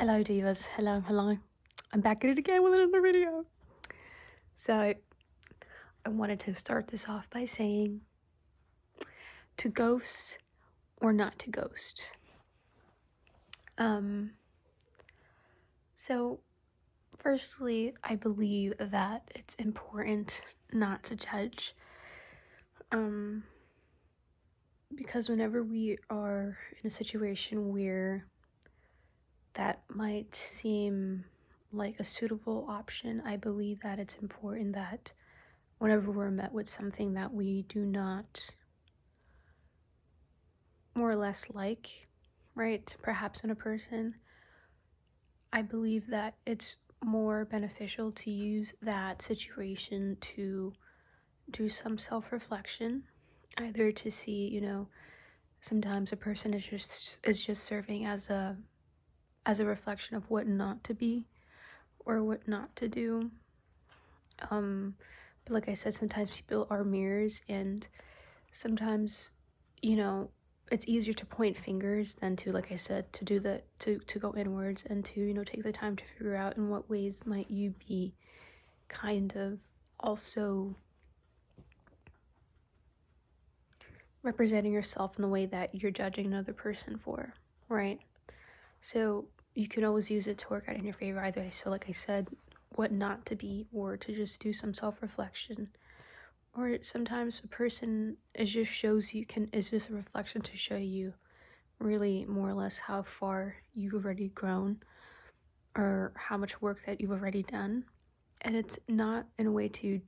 Hello divas, hello. I'm back at it again with another video. So I wanted to start this off by saying to ghost or not to ghost. So firstly, I believe that it's important not to judge. Because whenever we are in a situation where that might seem like a suitable option, I believe that it's important that whenever we're met with something that we do not more or less like, right, perhaps in a person, I believe that it's more beneficial to use that situation to do some self-reflection, either to see, sometimes a person is just serving as a reflection of what not to be or what not to do. But like I said, sometimes people are mirrors, and sometimes, it's easier to point fingers than to, like I said, to do the to go inwards and to take the time to figure out in what ways might you be kind of also representing yourself in the way that you're judging another person for, right? So you can always use it to work out in your favor either way. So like I said, what not to be, or to just do some self-reflection. Or sometimes a person is just a reflection to show you really more or less how far you've already grown or how much work that you've already done. And it's not in a way to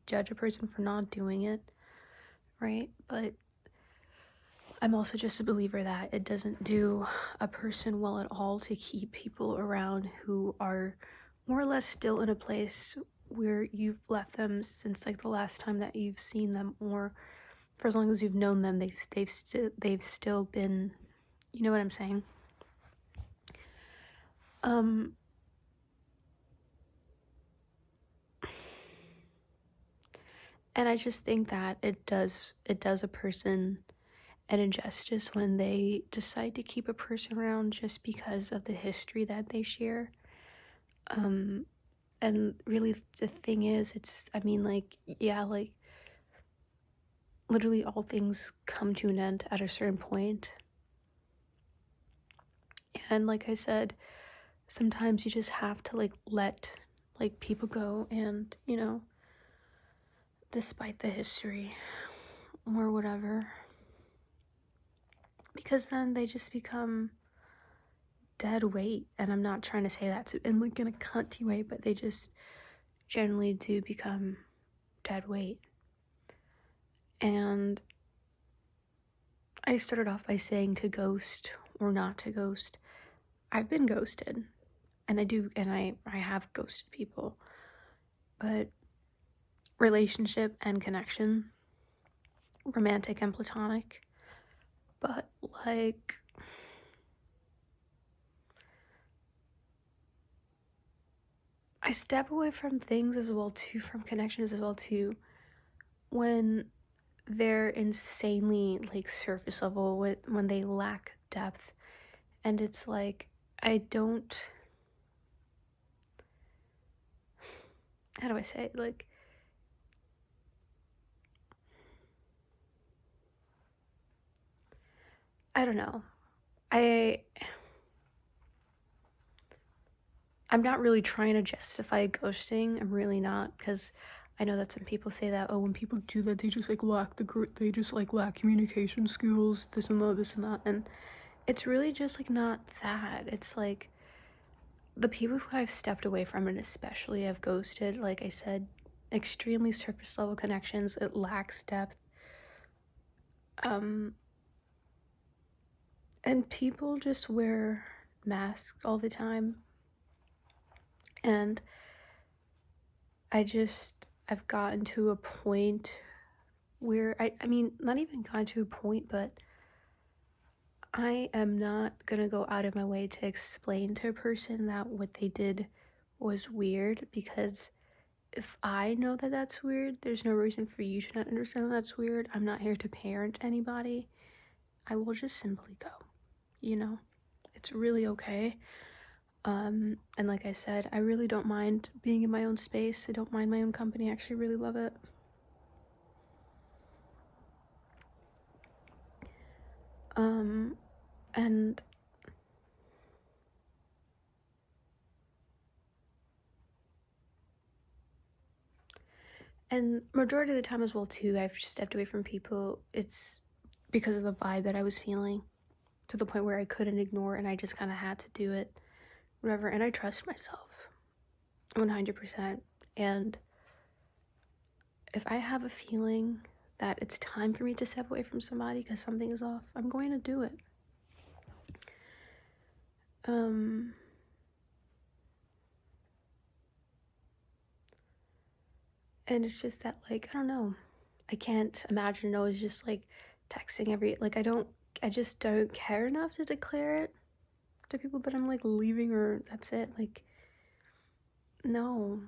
judge a person for not doing it, right? But I'm also just a believer that it doesn't do a person well at all to keep people around who are more or less still in a place where you've left them since like the last time that you've seen them, or for as long as you've known them, they've still been, you know what I'm saying? And I just think that it does a person an injustice when they decide to keep a person around just because of the history that they share. And really the thing is, literally all things come to an end at a certain point. And like I said, sometimes you just have to let people go, and despite the history or whatever, because then they just become dead weight. And I'm not trying to say that in a cunty way, but they just generally do become dead weight. And I started off by saying to ghost or not to ghost. I've been ghosted, and I have ghosted people, but relationship and connection, romantic and platonic, but I step away from things as well too, from connections as well too, when they're insanely surface level, when they lack depth. And it's I don't, how do I say it? I don't know. I'm not really trying to justify ghosting. I'm really not, because I know that some people say that, oh, when people do that, they just lack communication skills, this and that, and it's really just not that. It's the people who I've stepped away from, and especially have ghosted, like I said, extremely surface level connections. It lacks depth. And people just wear masks all the time. And I've gotten to a point where not even gotten to a point, but I am not gonna go out of my way to explain to a person that what they did was weird, because if I know that that's weird, there's no reason for you to not understand that's weird. I'm not here to parent anybody. I will just simply go, It's really okay. And like I said, I really don't mind being in my own space. I don't mind my own company. I actually really love it. And majority of the time as well too, I've just stepped away from people. It's because of the vibe that I was feeling, to the point where I couldn't ignore, and I just kind of had to do it, whatever. And I trust myself 100%. And if I have a feeling that it's time for me to step away from somebody because something is off, I'm going to do it. And it's just that, like, I don't know, I can't imagine always just like texting I just don't care enough to declare it to people that I'm like leaving, or that's it. Like, no.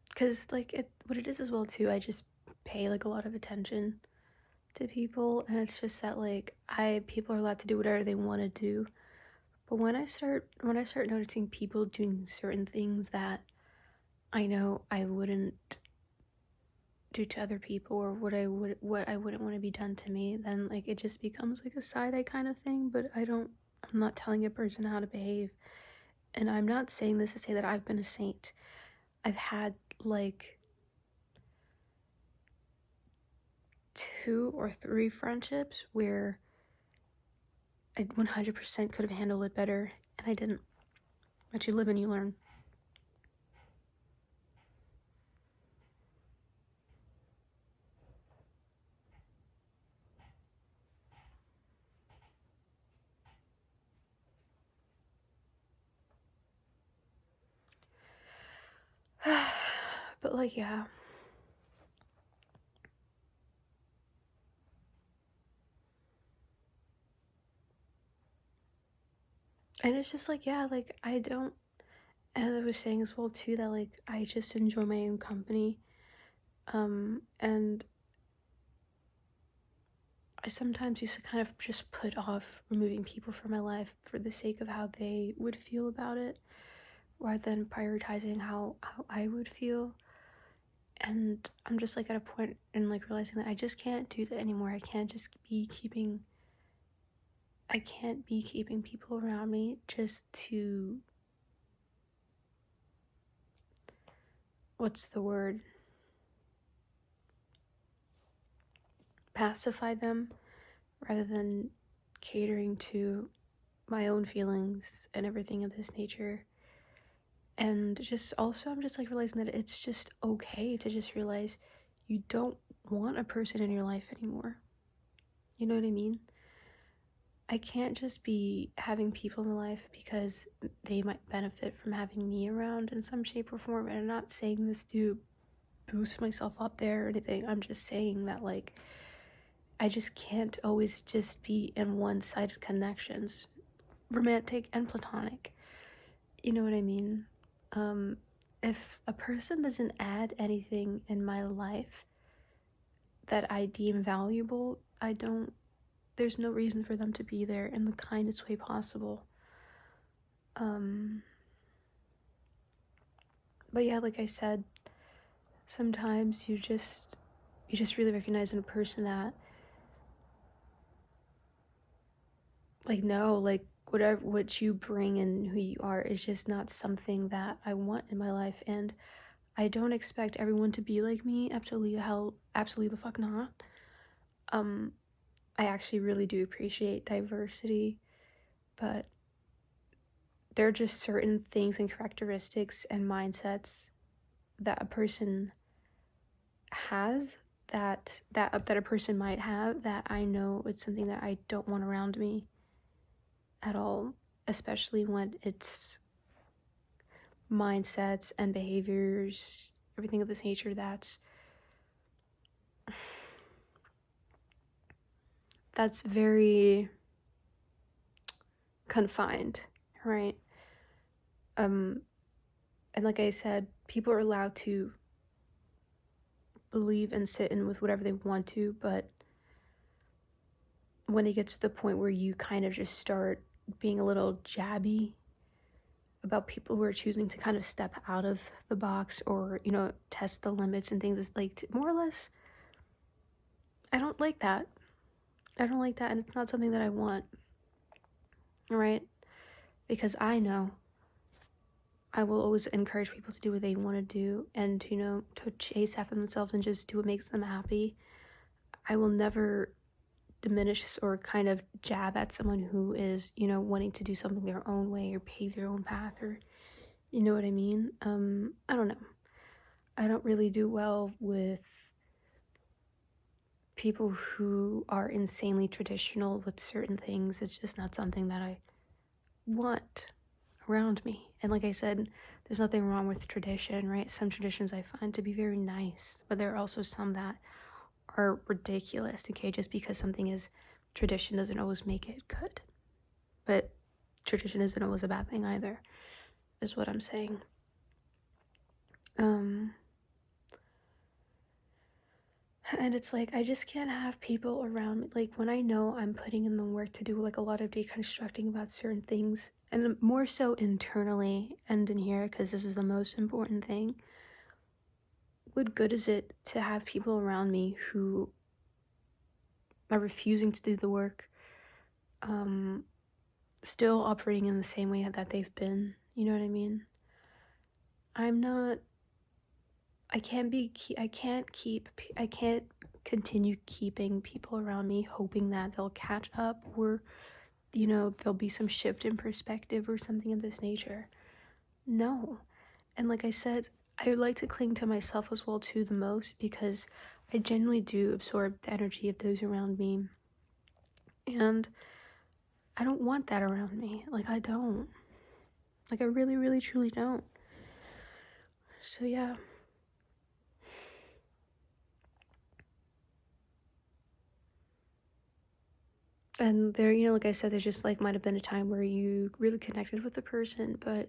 Because like what it is as well too, I just pay like a lot of attention to people, and it's just that like people are allowed to do whatever they want to do. But when I start noticing people doing certain things that I know I wouldn't do to other people, or what I wouldn't want to be done to me, then like it just becomes like a side eye kind of thing. But I'm not telling a person how to behave. And I'm not saying this to say that I've been a saint. I've had like 2 or 3 friendships where I 100% could have handled it better, and I didn't. But you live and you learn. But like, yeah. And it's just like, yeah, like I don't, as I was saying as well too, that like I just enjoy my own company. And I sometimes used to kind of just put off removing people from my life for the sake of how they would feel about it, rather than prioritizing how I would feel. And I'm just like at a point in like realizing that I just can't do that anymore. I can't be keeping people around me just to, what's the word, pacify them, rather than catering to my own feelings and everything of this nature. And just also, I'm just like realizing that it's just okay to just realize you don't want a person in your life anymore. You know what I mean? I can't just be having people in my life because they might benefit from having me around in some shape or form. And I'm not saying this to boost myself up there or anything. I'm just saying that, like, I just can't always just be in one-sided connections, romantic and platonic. You know what I mean? If a person doesn't add anything in my life that I deem valuable, there's no reason for them to be there in the kindest way possible. But yeah, like I said, sometimes you just really recognize in a person that, like, no, like whatever what you bring and who you are is just not something that I want in my life. And I don't expect everyone to be like me. Absolutely the fuck not. I actually really do appreciate diversity, but there are just certain things and characteristics and mindsets that a person has, that a person might have, that I know it's something that I don't want around me at all, especially when it's mindsets and behaviors, everything of this nature that's very confined, right? And like I said, people are allowed to believe and sit in with whatever they want to, but when it gets to the point where you kind of just start being a little jabby about people who are choosing to kind of step out of the box or, test the limits and things, it's like more or less, I don't like that. I don't like that, and it's not something that I want, right? Because I know I will always encourage people to do what they want to do and, to chase after themselves and just do what makes them happy. I will never diminish or kind of jab at someone who is, wanting to do something their own way or pave their own path, or, you know what I mean? I don't know. I don't really do well with people who are insanely traditional with certain things. It's just not something that I want around me. And like I said, there's nothing wrong with tradition, right? Some traditions I find to be very nice, but there are also some that are ridiculous, okay? Just because something is tradition doesn't always make it good. But tradition isn't always a bad thing either, is what I'm saying. And it's like, I just can't have people around me. Like, when I know I'm putting in the work to do like a lot of deconstructing about certain things, and more so internally and in here, because this is the most important thing, what good is it to have people around me who are refusing to do the work, still operating in the same way that they've been? You know what I mean? I'm not, I can't continue keeping people around me hoping that they'll catch up, or, there'll be some shift in perspective or something of this nature. No. And like I said, I like to cling to myself as well too the most, because I genuinely do absorb the energy of those around me. And I don't want that around me. Like, I don't. Like, I really, really, truly don't. So, yeah. And there, like I said, there just like might have been a time where you really connected with the person, but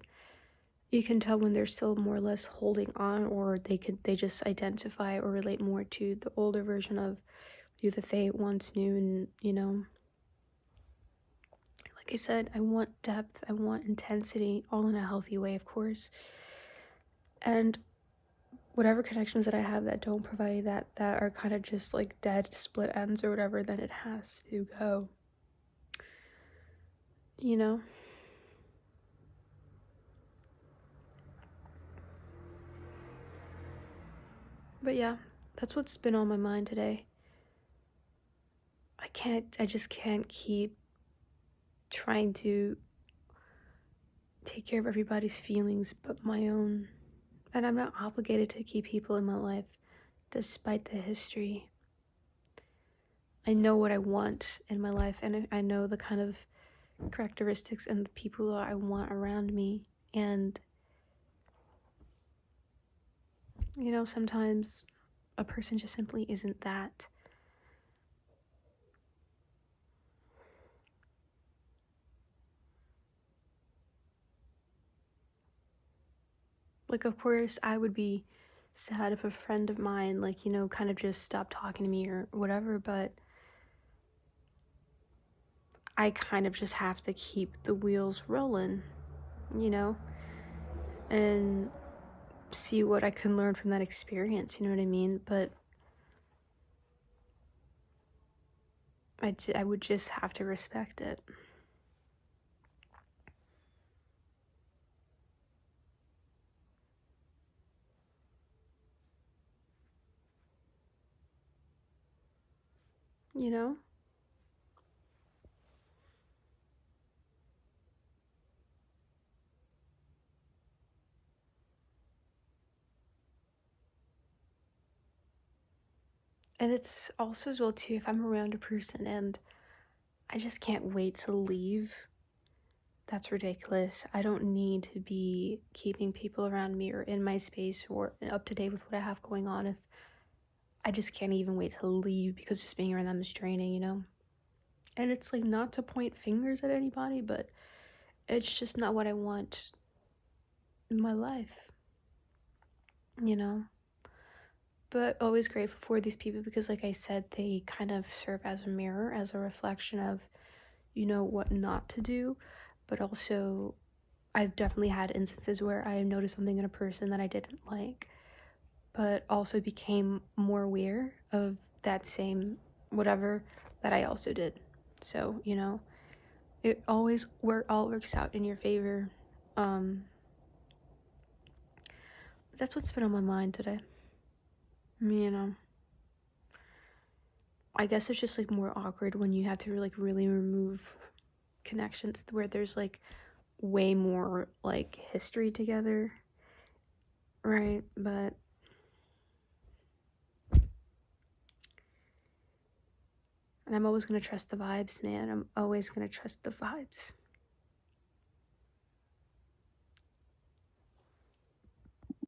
you can tell when they're still more or less holding on, or they just identify or relate more to the older version of you that they once knew. And, like I said, I want depth, I want intensity, all in a healthy way, of course. And whatever connections that I have that don't provide that are kind of just like dead split ends or whatever, then it has to go. You know? But yeah, that's what's been on my mind today. I just can't keep trying to take care of everybody's feelings but my own. And I'm not obligated to keep people in my life despite the history. I know what I want in my life, and I know the kind of characteristics and the people that I want around me. And, sometimes a person just simply isn't that. Like, of course, I would be sad if a friend of mine, like, kind of just stopped talking to me or whatever, but I kind of just have to keep the wheels rolling, you know, and see what I can learn from that experience, you know what I mean? But I would just have to respect it. You know? And it's also as well too, if I'm around a person and I just can't wait to leave, that's ridiculous. I don't need to be keeping people around me or in my space or up to date with what I have going on if I just can't even wait to leave, because just being around them is draining, And it's like, not to point fingers at anybody, but it's just not what I want. In my life, you know? but always grateful for these people because, like I said, they kind of serve as a mirror, as a reflection of, what not to do. But also, I've definitely had instances where I noticed something in a person that I didn't like, but also became more aware of that same whatever that I also did. So, it always all works out in your favor. That's what's been on my mind today. You know, I guess it's just like more awkward when you have to like really remove connections where there's like way more like history together, right? But and I'm always gonna trust the vibes, man. I'm always gonna trust the vibes.